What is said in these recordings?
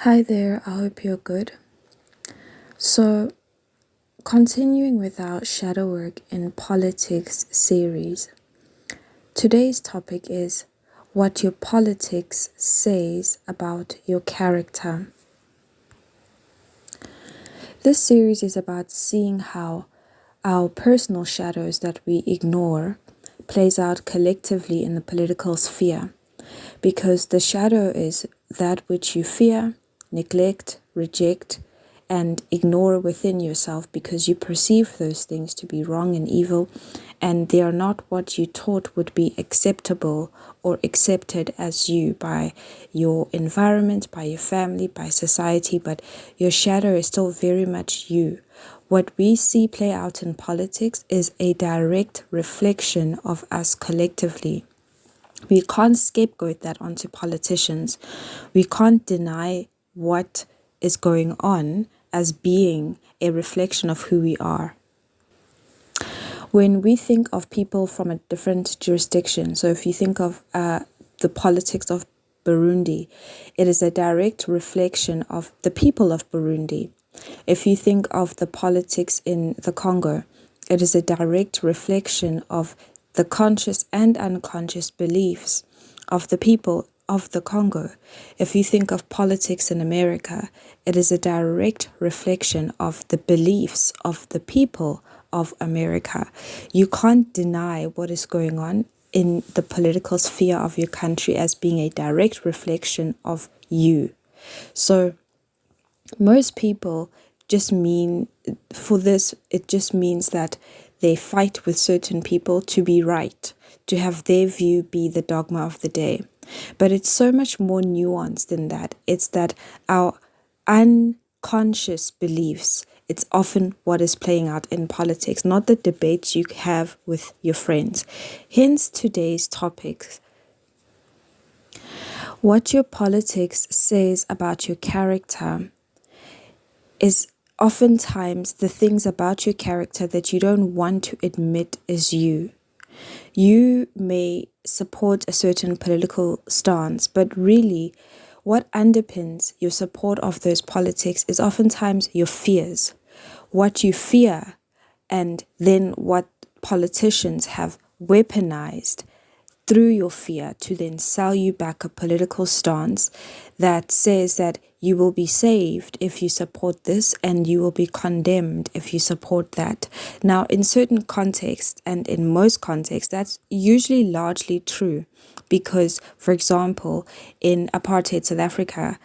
Hi there, I hope you're good. So, continuing with our shadow work in politics series, today's topic is what your politics says about your character. This series is about seeing how our personal shadows that we ignore plays out collectively in the political sphere, because the shadow is that which you fear, neglect, reject, and ignore within yourself because you perceive those things to be wrong and evil, and they are not what you thought would be acceptable or accepted as you by your environment, by your family, by society, but your shadow is still very much you. What we see play out in politics is a direct reflection of us collectively. We can't scapegoat that onto politicians. We can't deny what is going on as being a reflection of who we are. When we think of people from a different jurisdiction, so if you think of the politics of Burundi, it is a direct reflection of the people of Burundi. If you think of the politics in the Congo, it is a direct reflection of the conscious and unconscious beliefs of the people of the Congo. If you think of politics in America, it is a direct reflection of the beliefs of the people of America. You can't deny what is going on in the political sphere of your country as being a direct reflection of you. So most people just mean, for this, it just means that they fight with certain people to be right, to have their view be the dogma of the day. But it's so much more nuanced than that. It's that our unconscious beliefs, it's often what is playing out in politics, not the debates you have with your friends. Hence today's topics. What your politics says about your character is oftentimes the things about your character that you don't want to admit is you. You may support a certain political stance, but really what underpins your support of those politics is oftentimes your fears. What you fear, and then what politicians have weaponized through your fear to then sell you back a political stance that says that you will be saved if you support this and you will be condemned if you support that. Now, in certain contexts and in most contexts, that's usually largely true because, for example, in apartheid South Africa,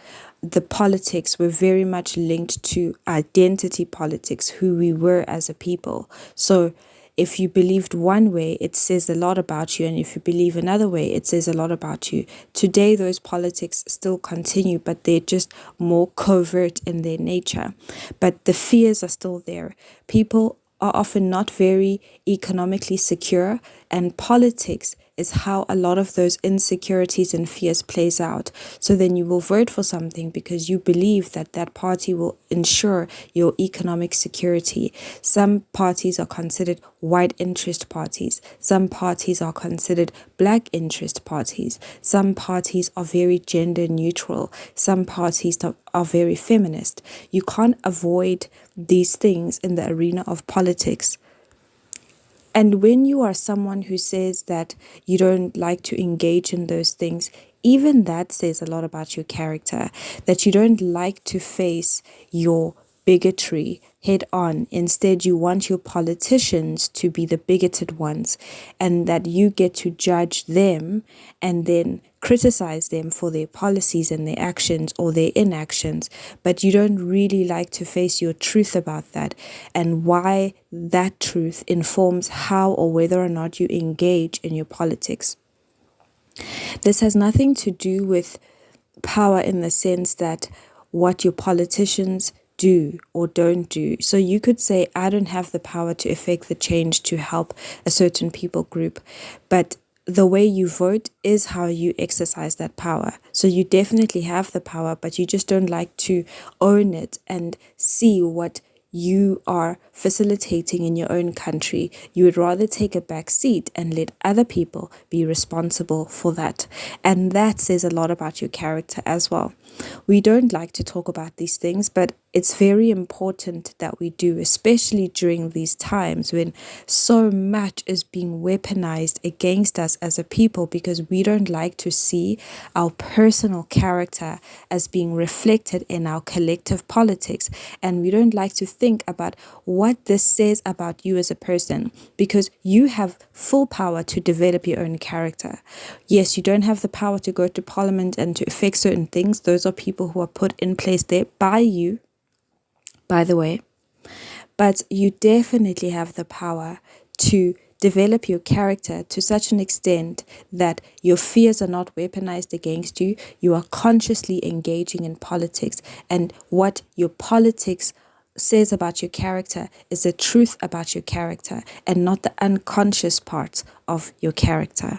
the politics were very much linked to identity politics, who we were as a people. So if you believed one way, it says a lot about you. And if you believe another way, it says a lot about you. Today, those politics still continue, but they're just more covert in their nature. But the fears are still there. People are often not very economically secure, and politics is how a lot of those insecurities and fears plays out. So then you will vote for something because you believe that that party will ensure your economic security. Some parties are considered white interest parties. Some parties are considered black interest parties. Some parties are very gender neutral. Some parties are very feminist. You can't avoid these things in the arena of politics. And when you are someone who says that you don't like to engage in those things, even that says a lot about your character, that you don't like to face your bigotry head on. Instead, you want your politicians to be the bigoted ones, and that you get to judge them and then criticize them for their policies and their actions or their inactions, but you don't really like to face your truth about that and why that truth informs how or whether or not you engage in your politics. This has nothing to do with power in the sense that what your politicians do or don't do. So you could say, I don't have the power to effect the change to help a certain people group, but the way you vote is how you exercise that power. So you definitely have the power, but you just don't like to own it and see what you are facilitating in your own country, you would rather take a back seat and let other people be responsible for that. And that says a lot about your character as well. We don't like to talk about these things, but it's very important that we do, especially during these times when so much is being weaponized against us as a people, because we don't like to see our personal character as being reflected in our collective politics. And we don't like to think about what this says about you as a person, because you have full power to develop your own character. Yes, you don't have the power to go to parliament and to affect certain things. Those are people who are put in place there by you, by the way. But you definitely have the power to develop your character to such an extent that your fears are not weaponized against you. You are consciously engaging in politics, and what your politics says about your character is the truth about your character and not the unconscious parts of your character.